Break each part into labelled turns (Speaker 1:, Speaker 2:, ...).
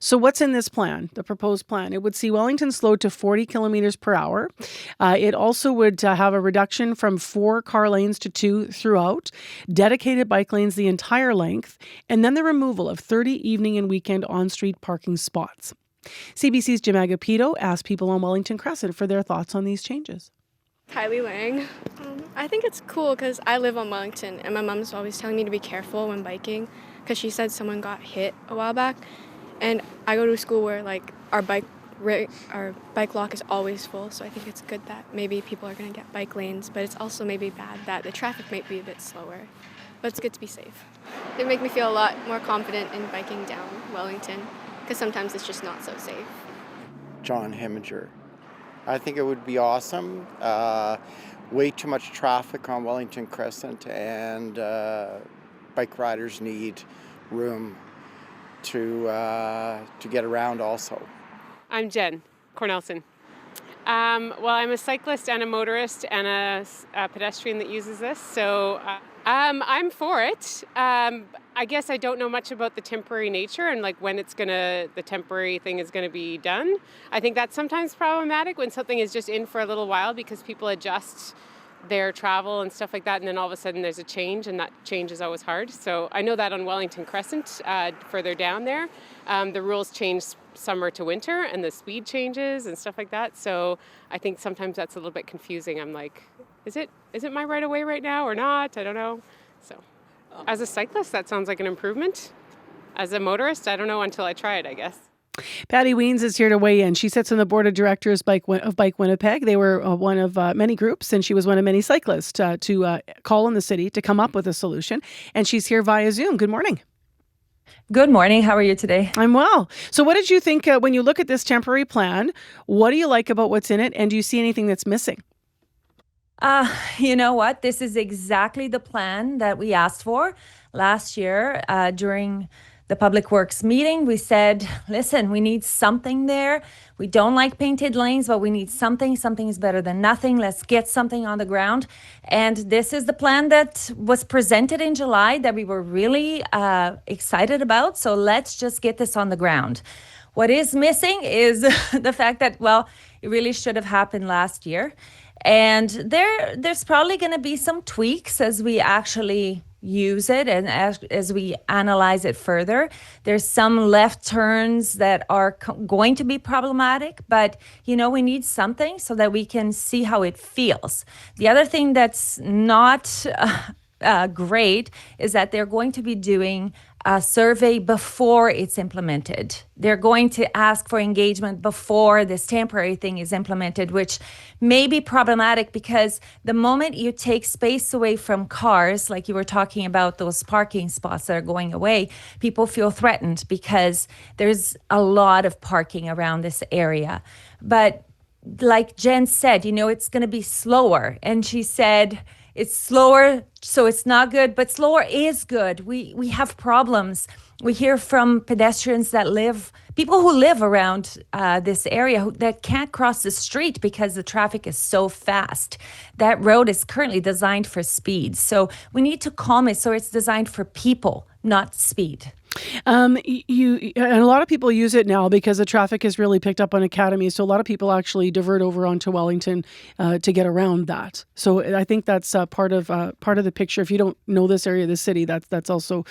Speaker 1: So what's in this plan, the proposed plan? It would see Wellington slowed to 40 kilometers per hour. It also would have a reduction from 4 car lanes to 2 throughout, dedicated bike lanes the entire length, and then the removal of 30 evening and weekend on-street parking spots. CBC's Jim Agapito asked people on Wellington Crescent for their thoughts on these changes.
Speaker 2: Kylie Lang. I think it's cool because I live on Wellington and my mom's always telling me to be careful when biking because she said someone got hit a while back. And I go to a school where like our bike lock is always full, so I think it's good that maybe people are going to get bike lanes, but it's also maybe bad that the traffic might be a bit slower. But it's good to be safe. It make me feel a lot more confident in biking down Wellington because sometimes it's just not so safe.
Speaker 3: John Heminger. I think it would be awesome. Way too much traffic on Wellington Crescent, and bike riders need room to get around also.
Speaker 4: I'm Jen Cornelson. Well, I'm a cyclist and a motorist and a pedestrian that uses this, so I'm for it. I guess I don't know much about the temporary nature and like when the temporary thing is gonna be done. I think that's sometimes problematic when something is just in for a little while because people adjust their travel and stuff like that, and then all of a sudden there's a change, and that change is always hard. So I know that on Wellington Crescent, further down there, the rules change summer to winter, and the speed changes and stuff like that. So I think sometimes that's a little bit confusing. I'm like, is it my right of way right now or not? I don't know. So as a cyclist, that sounds like an improvement. As a motorist, I don't know until I try it, I guess.
Speaker 1: Patty Wiens is here to weigh in. She sits on the board of directors of Bike Winnipeg. They were one of many groups, and she was one of many cyclists to call on the city to come up with a solution. And she's here via Zoom. Good morning.
Speaker 5: Good morning. How are you today?
Speaker 1: I'm well. So what did you think when you look at this temporary plan? What do you like about what's in it? And do you see anything that's missing?
Speaker 5: You know what? This is exactly the plan that we asked for last year during the Public Works meeting. We said, listen, we need something there. We don't like painted lanes, but we need something. Something is better than nothing. Let's get something on the ground. And this is the plan that was presented in July that we were really excited about. So let's just get this on the ground. What is missing is the fact that, well, it really should have happened last year. And there's probably going to be some tweaks as we actually use it and as we analyze it further. There's some left turns that are going to be problematic, but we need something so that we can see how it feels. The other thing that's not great is that they're going to be doing a survey before it's implemented. They're going to ask for engagement before this temporary thing is implemented, which may be problematic because the moment you take space away from cars, like you were talking about those parking spots that are going away, people feel threatened because there's a lot of parking around this area. But like Jen said, it's going to be slower. And she said, it's slower, so it's not good, but slower is good. We have problems. We hear from pedestrians people who live around this area that can't cross the street because the traffic is so fast. That road is currently designed for speed. So we need to calm it so it's designed for people, not speed.
Speaker 1: And a lot of people use it now because the traffic has really picked up on Academy. So a lot of people actually divert over onto Wellington to get around that. So I think that's part of the picture. If you don't know this area of the city, that's also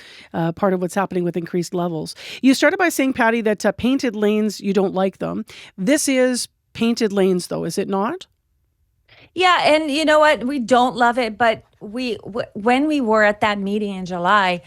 Speaker 1: part of what's happening with increased levels. You started by saying, Patty, that painted lanes, you don't like them. This is painted lanes, though, is it not?
Speaker 5: Yeah, and you know what? We don't love it, but when we were at that meeting in July,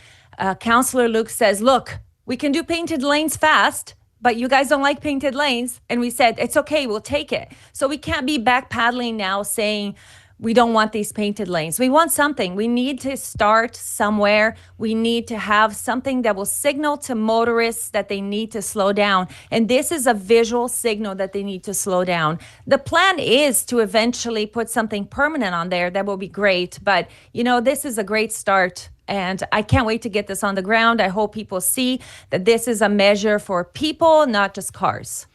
Speaker 5: Councillor Luke says, look, we can do painted lanes fast, but you guys don't like painted lanes. And we said, it's okay, we'll take it. So we can't be backpedaling now saying we don't want these painted lanes. We want something. We need to start somewhere. We need to have something that will signal to motorists that they need to slow down. And this is a visual signal that they need to slow down. The plan is to eventually put something permanent on there. That will be great. But, this is a great start. And I can't wait to get this on the ground. I hope people see that this is a measure for people, not just cars.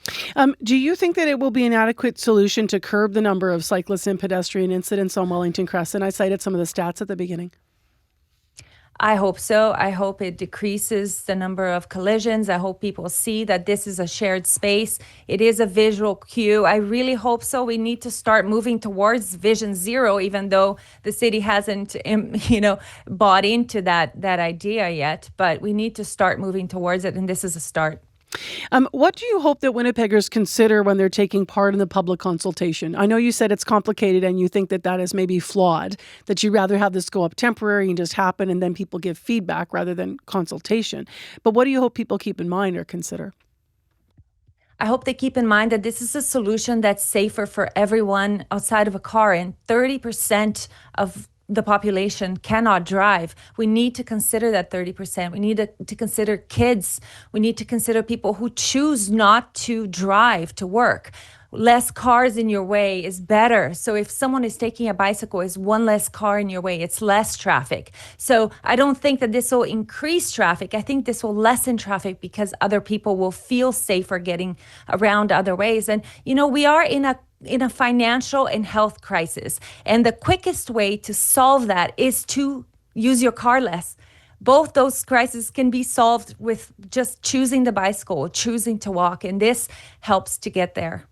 Speaker 1: Do you think that it will be an adequate solution to curb the number of cyclists and pedestrian incidents on Wellington Crescent? I cited some of the stats at the beginning.
Speaker 5: I hope so. I hope it decreases the number of collisions. I hope people see that this is a shared space. It is a visual cue. I really hope so. We need to start moving towards Vision Zero, even though the city hasn't, bought into that idea yet. But we need to start moving towards it, and this is a start.
Speaker 1: What do you hope that Winnipeggers consider when they're taking part in the public consultation? I know you said it's complicated and you think that is maybe flawed, that you'd rather have this go up temporary and just happen and then people give feedback rather than consultation. But what do you hope people keep in mind or consider?
Speaker 5: I hope they keep in mind that this is a solution that's safer for everyone outside of a car, and 30% of the population cannot drive. We need to consider that 30%. We need to consider kids. We need to consider people who choose not to drive to work. Less cars in your way is better. So if someone is taking a bicycle, is one less car in your way, it's less traffic. So I don't think that this will increase traffic. I think this will lessen traffic because other people will feel safer getting around other ways. And, we are in a financial and health crisis. And the quickest way to solve that is to use your car less. Both those crises can be solved with just choosing the bicycle, choosing to walk, and this helps to get there.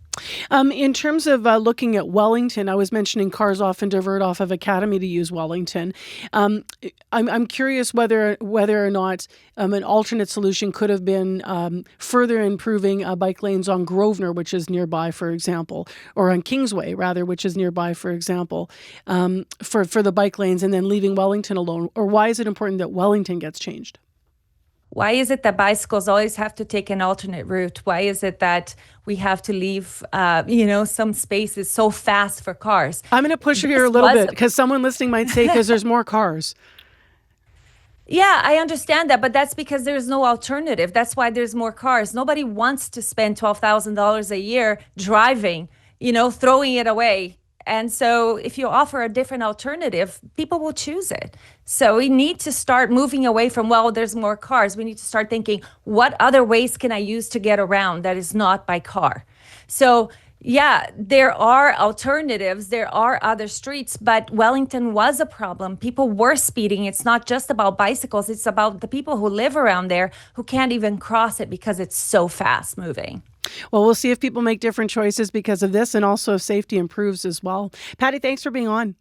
Speaker 1: In terms of looking at Wellington, I was mentioning cars often divert off of Academy to use Wellington. I'm curious whether or not an alternate solution could have been further improving bike lanes on Grosvenor, which is nearby, for example, or on Kingsway, rather, which is nearby, for example, for the bike lanes, and then leaving Wellington alone. Or why is it important that Wellington gets changed?
Speaker 5: Why is it that bicycles always have to take an alternate route? Why is it that we have to leave, some spaces so fast for cars?
Speaker 1: I'm going to push you here a little bit because someone listening might say because there's more cars.
Speaker 5: Yeah, I understand that, but that's because there's no alternative. That's why there's more cars. Nobody wants to spend $12,000 a year driving, throwing it away. And so if you offer a different alternative, people will choose it. So we need to start moving away from, there's more cars. We need to start thinking, what other ways can I use to get around that is not by car? So yeah, there are alternatives. There are other streets, but Wellington was a problem. People were speeding. It's not just about bicycles. It's about the people who live around there who can't even cross it because it's so fast moving.
Speaker 1: Well, we'll see if people make different choices because of this, and also if safety improves as well. Patty, thanks for being on.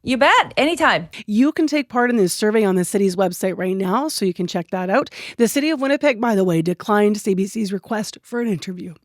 Speaker 5: You bet. Anytime.
Speaker 1: You can take part in this survey on the city's website right now, so you can check that out. The city of Winnipeg, by the way, declined CBC's request for an interview.